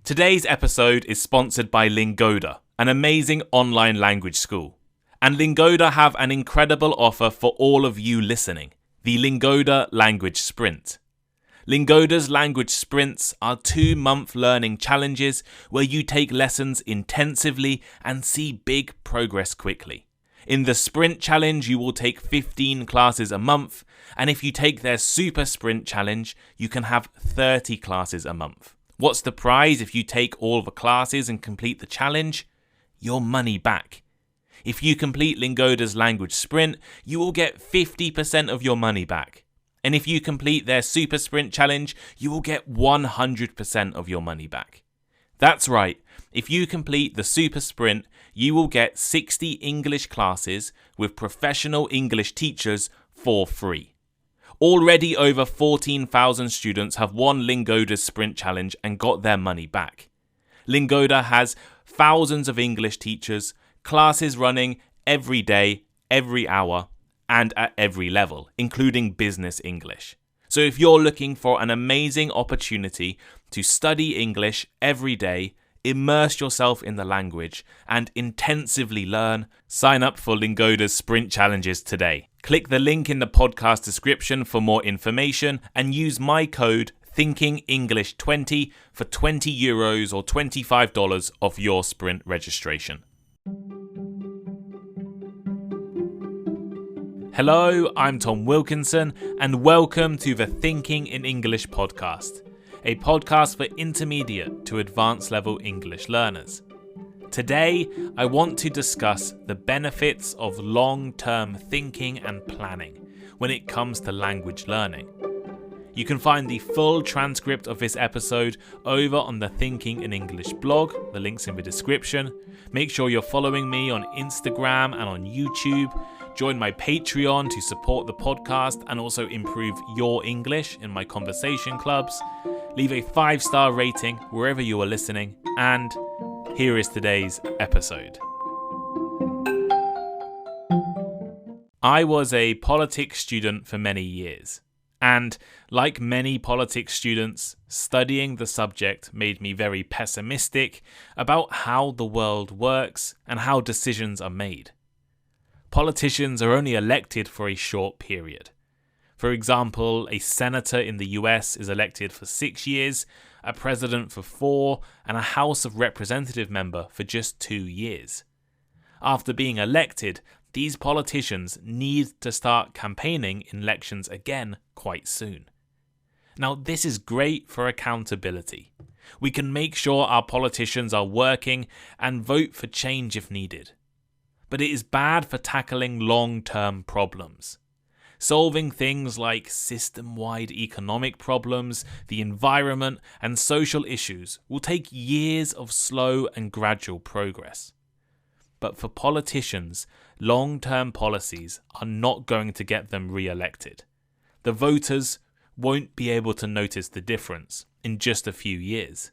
Today's episode is sponsored by Lingoda, an amazing online language school. And Lingoda have an incredible offer for all of you listening, the Lingoda Language Sprint. Lingoda's language sprints are 2-month learning challenges where you take lessons intensively and see big progress quickly. In the sprint challenge, you will take 15 classes a month, and if you take their super sprint challenge, you can have 30 classes a month. What's the prize if you take all the classes and complete the challenge? Your money back. If you complete Lingoda's language sprint, you will get 50% of your money back. And if you complete their super sprint challenge, you will get 100% of your money back. That's right, if you complete the super sprint, you will get 60 English classes with professional English teachers for free. Already over 14,000 students have won Lingoda's Sprint Challenge and got their money back. Lingoda has thousands of English teachers, classes running every day, every hour, and at every level, including business English. So if you're looking for an amazing opportunity to study English every day, immerse yourself in the language, and intensively learn, sign up for Lingoda's Sprint Challenges today. Click the link in the podcast description for more information and use my code ThinkingEnglish20 for €20 or $25 off your Sprint registration. Hello, I'm Tom Wilkinson and welcome to the Thinking in English podcast, a podcast for intermediate to advanced level English learners. Today, I want to discuss the benefits of long-term thinking and planning when it comes to language learning. You can find the full transcript of this episode over on the Thinking in English blog, the link's in the description. Make sure you're following me on Instagram and on YouTube. Join my Patreon to support the podcast and also improve your English in my conversation clubs. Leave a 5-star rating wherever you are listening, and here is today's episode. I was a politics student for many years, and like many politics students, studying the subject made me very pessimistic about how the world works and how decisions are made. Politicians are only elected for a short period. For example, a senator in the US is elected for 6 years, a president for 4, and a House of Representative member for just 2 years. After being elected, these politicians need to start campaigning in elections again quite soon. Now, this is great for accountability. We can make sure our politicians are working and vote for change if needed. But it is bad for tackling long-term problems. Solving things like system-wide economic problems, the environment, and social issues will take years of slow and gradual progress. But for politicians, long-term policies are not going to get them re-elected. The voters won't be able to notice the difference in just a few years.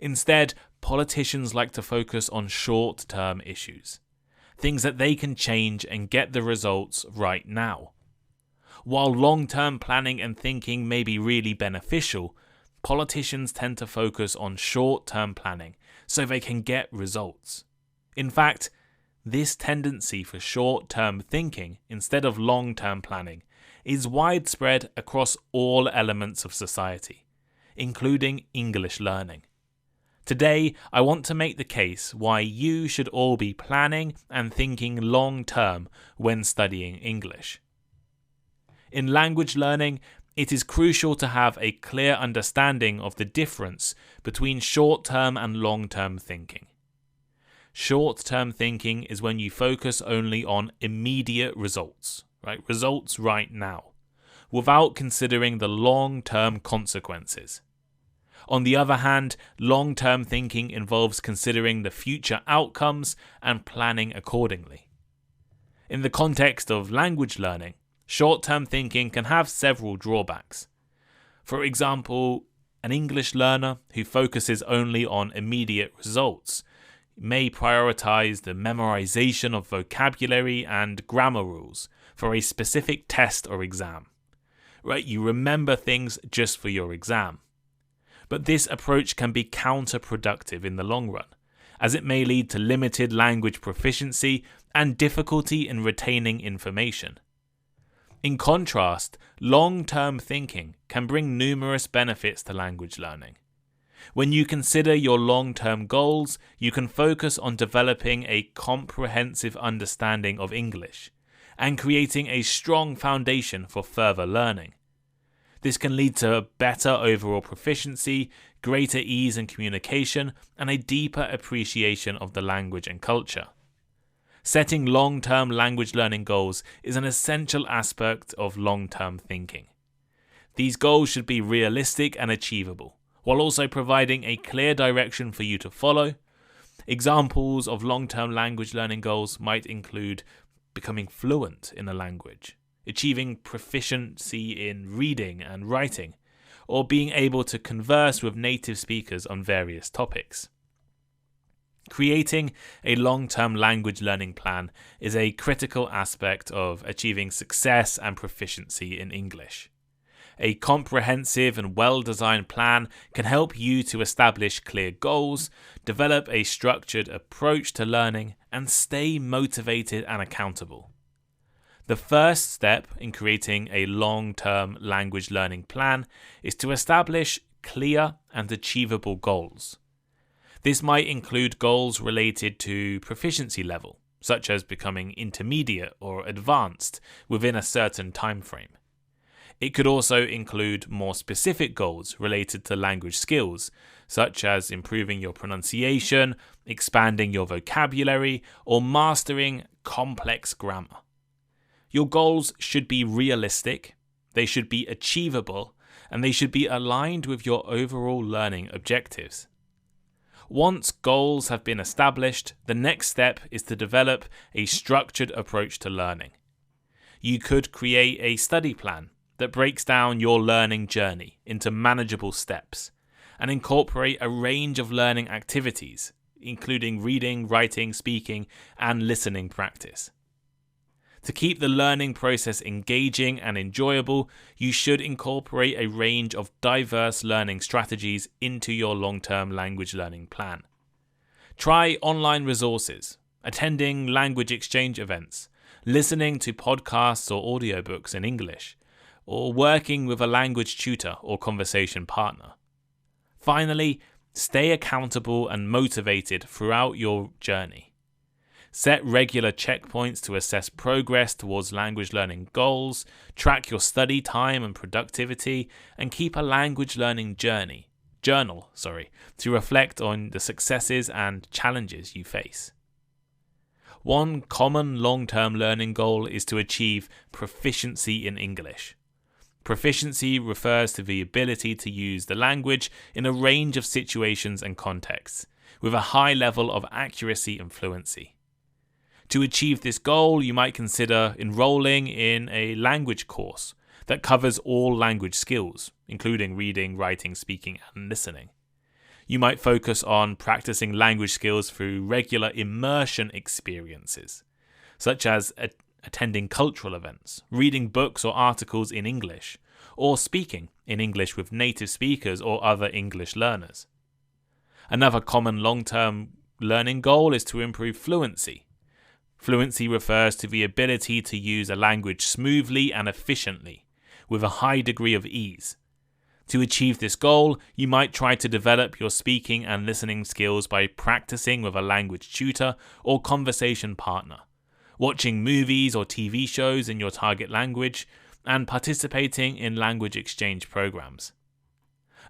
Instead, politicians like to focus on short-term issues, things that they can change and get the results right now. While long-term planning and thinking may be really beneficial, politicians tend to focus on short-term planning so they can get results. In fact, this tendency for short-term thinking instead of long-term planning is widespread across all elements of society, including English learning. Today, I want to make the case why you should all be planning and thinking long-term when studying English. In language learning, it is crucial to have a clear understanding of the difference between short-term and long-term thinking. Short-term thinking is when you focus only on immediate results, right? Results right now, without considering the long-term consequences. On the other hand, long-term thinking involves considering the future outcomes and planning accordingly. In the context of language learning, short-term thinking can have several drawbacks. For example, an English learner who focuses only on immediate results may prioritize the memorization of vocabulary and grammar rules for a specific test or exam. Right, you remember things just for your exam. But this approach can be counterproductive in the long run, as it may lead to limited language proficiency and difficulty in retaining information. In contrast, long-term thinking can bring numerous benefits to language learning. When you consider your long-term goals, you can focus on developing a comprehensive understanding of English and creating a strong foundation for further learning. This can lead to better overall proficiency, greater ease in communication, and a deeper appreciation of the language and culture. Setting long-term language learning goals is an essential aspect of long-term thinking. These goals should be realistic and achievable, while also providing a clear direction for you to follow. Examples of long-term language learning goals might include becoming fluent in a language, achieving proficiency in reading and writing, or being able to converse with native speakers on various topics. Creating a long-term language learning plan is a critical aspect of achieving success and proficiency in English. A comprehensive and well-designed plan can help you to establish clear goals, develop a structured approach to learning, and stay motivated and accountable. The first step in creating a long-term language learning plan is to establish clear and achievable goals. This might include goals related to proficiency level, such as becoming intermediate or advanced within a certain time frame. It could also include more specific goals related to language skills, such as improving your pronunciation, expanding your vocabulary, or mastering complex grammar. Your goals should be realistic, they should be achievable, and they should be aligned with your overall learning objectives. Once goals have been established, the next step is to develop a structured approach to learning. You could create a study plan that breaks down your learning journey into manageable steps and incorporate a range of learning activities, including reading, writing, speaking, and listening practice. To keep the learning process engaging and enjoyable, you should incorporate a range of diverse learning strategies into your long-term language learning plan. Try online resources, attending language exchange events, listening to podcasts or audiobooks in English, or working with a language tutor or conversation partner. Finally, stay accountable and motivated throughout your journey. Set regular checkpoints to assess progress towards language learning goals, track your study time and productivity, and keep a language learning journal to reflect on the successes and challenges you face. One common long-term learning goal is to achieve proficiency in English. Proficiency refers to the ability to use the language in a range of situations and contexts, with a high level of accuracy and fluency. To achieve this goal, you might consider enrolling in a language course that covers all language skills, including reading, writing, speaking, and listening. You might focus on practicing language skills through regular immersion experiences, such as attending cultural events, reading books or articles in English, or speaking in English with native speakers or other English learners. Another common long-term learning goal is to improve fluency. Fluency refers to the ability to use a language smoothly and efficiently, with a high degree of ease. To achieve this goal, you might try to develop your speaking and listening skills by practicing with a language tutor or conversation partner, watching movies or TV shows in your target language, and participating in language exchange programs.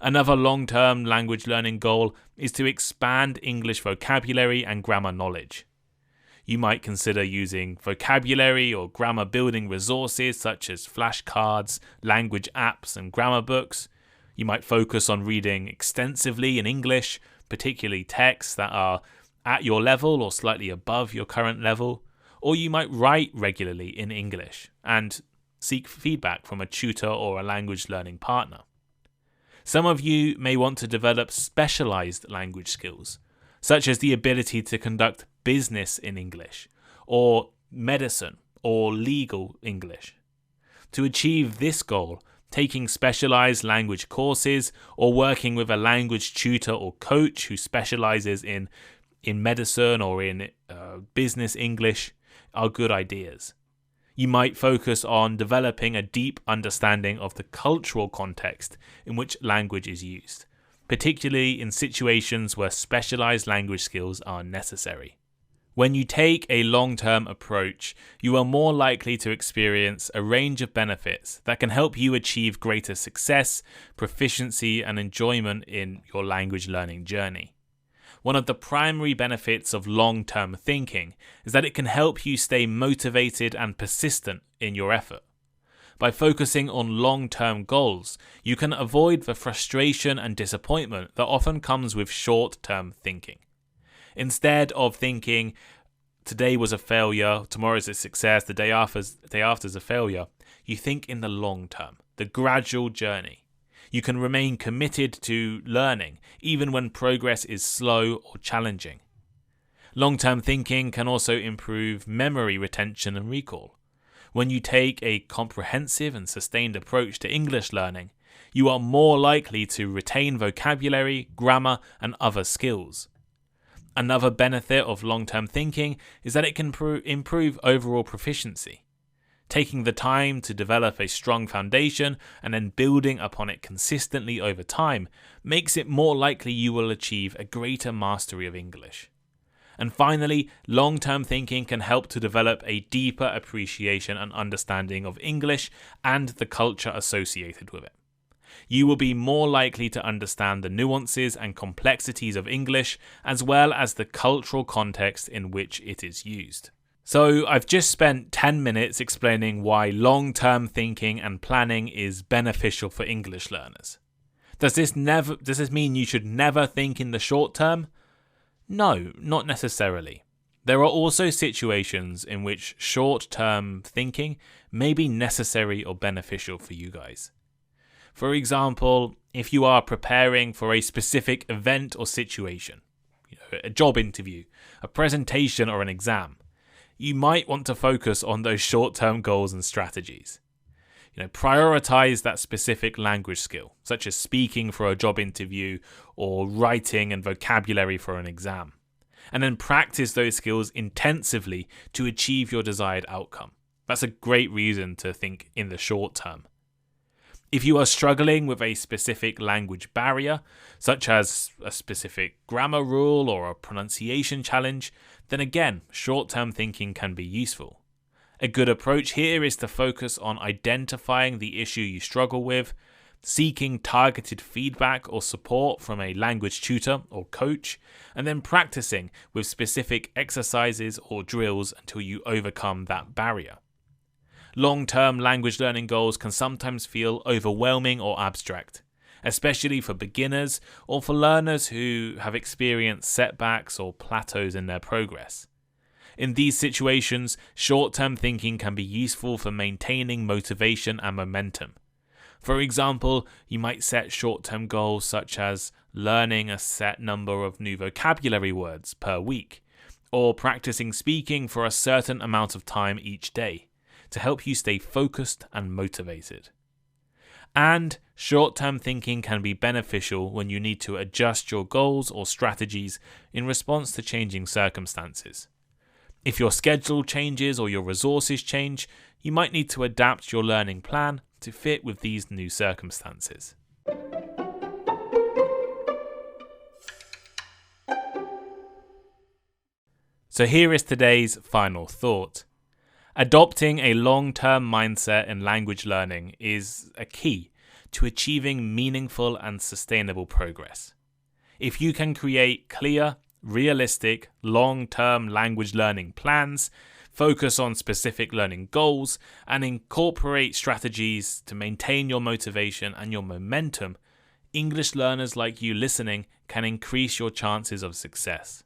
Another long-term language learning goal is to expand English vocabulary and grammar knowledge. You might consider using vocabulary or grammar building resources such as flashcards, language apps, and grammar books. You might focus on reading extensively in English, particularly texts that are at your level or slightly above your current level. Or you might write regularly in English and seek feedback from a tutor or a language learning partner. Some of you may want to develop specialized language skills, such as the ability to conduct business in English, or medicine, or legal English. To achieve this goal, taking specialized language courses, or working with a language tutor or coach who specializes in medicine or in business English are good ideas. You might focus on developing a deep understanding of the cultural context in which language is used, particularly in situations where specialized language skills are necessary. When you take a long-term approach, you are more likely to experience a range of benefits that can help you achieve greater success, proficiency, and enjoyment in your language learning journey. One of the primary benefits of long-term thinking is that it can help you stay motivated and persistent in your effort. By focusing on long-term goals, you can avoid the frustration and disappointment that often comes with short-term thinking. Instead of thinking, today was a failure, tomorrow is a success, the day after is a failure, you think in the long term, the gradual journey. You can remain committed to learning, even when progress is slow or challenging. Long-term thinking can also improve memory retention and recall. When you take a comprehensive and sustained approach to English learning, you are more likely to retain vocabulary, grammar, and other skills. Another benefit of long-term thinking is that it can improve overall proficiency. Taking the time to develop a strong foundation and then building upon it consistently over time makes it more likely you will achieve a greater mastery of English. And finally, long-term thinking can help to develop a deeper appreciation and understanding of English and the culture associated with it. You will be more likely to understand the nuances and complexities of English, as well as the cultural context in which it is used. So I've just spent 10 minutes explaining why long-term thinking and planning is beneficial for English learners. Does this mean you should never think in the short term? No, not necessarily. There are also situations in which short-term thinking may be necessary or beneficial for you guys. For example, if you are preparing for a specific event or situation, a job interview, a presentation, or an exam, you might want to focus on those short-term goals and strategies. Prioritize that specific language skill, such as speaking for a job interview or writing and vocabulary for an exam, and then practice those skills intensively to achieve your desired outcome. That's a great reason to think in the short term. If you are struggling with a specific language barrier, such as a specific grammar rule or a pronunciation challenge, then again, short-term thinking can be useful. A good approach here is to focus on identifying the issue you struggle with, seeking targeted feedback or support from a language tutor or coach, and then practicing with specific exercises or drills until you overcome that barrier. Long-term language learning goals can sometimes feel overwhelming or abstract, especially for beginners or for learners who have experienced setbacks or plateaus in their progress. In these situations, short-term thinking can be useful for maintaining motivation and momentum. For example, you might set short-term goals such as learning a set number of new vocabulary words per week, or practicing speaking for a certain amount of time each day, to help you stay focused and motivated. And short-term thinking can be beneficial when you need to adjust your goals or strategies in response to changing circumstances. If your schedule changes or your resources change, you might need to adapt your learning plan to fit with these new circumstances. So here is today's final thought. Adopting a long-term mindset in language learning is a key to achieving meaningful and sustainable progress. If you can create clear, realistic, long-term language learning plans, focus on specific learning goals, and incorporate strategies to maintain your motivation and your momentum, English learners like you listening can increase your chances of success.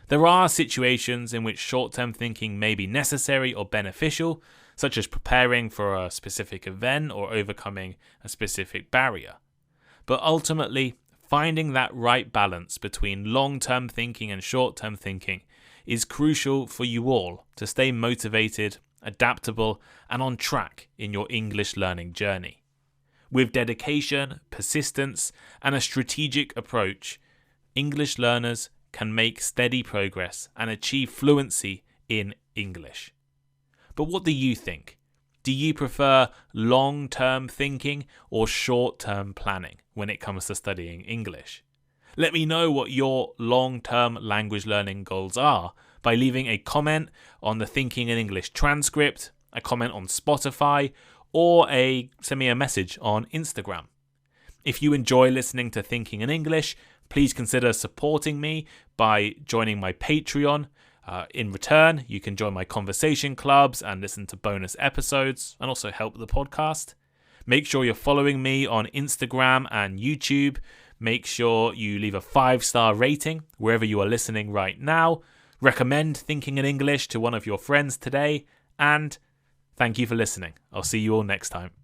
There are situations in which short-term thinking may be necessary or beneficial, such as preparing for a specific event or overcoming a specific barrier. But ultimately, finding that right balance between long-term thinking and short-term thinking is crucial for you all to stay motivated, adaptable, and on track in your English learning journey. With dedication, persistence, and a strategic approach, English learners can make steady progress and achieve fluency in English. But what do you think? Do you prefer long-term thinking or short-term planning when it comes to studying English? Let me know what your long-term language learning goals are by leaving a comment on the Thinking in English transcript, a comment on Spotify, or send me a message on Instagram. If you enjoy listening to Thinking in English, please consider supporting me by joining my Patreon. In return, you can join my conversation clubs and listen to bonus episodes and also help the podcast. Make sure you're following me on Instagram and YouTube. Make sure you leave a 5-star rating wherever you are listening right now. Recommend Thinking in English to one of your friends today. And thank you for listening. I'll see you all next time.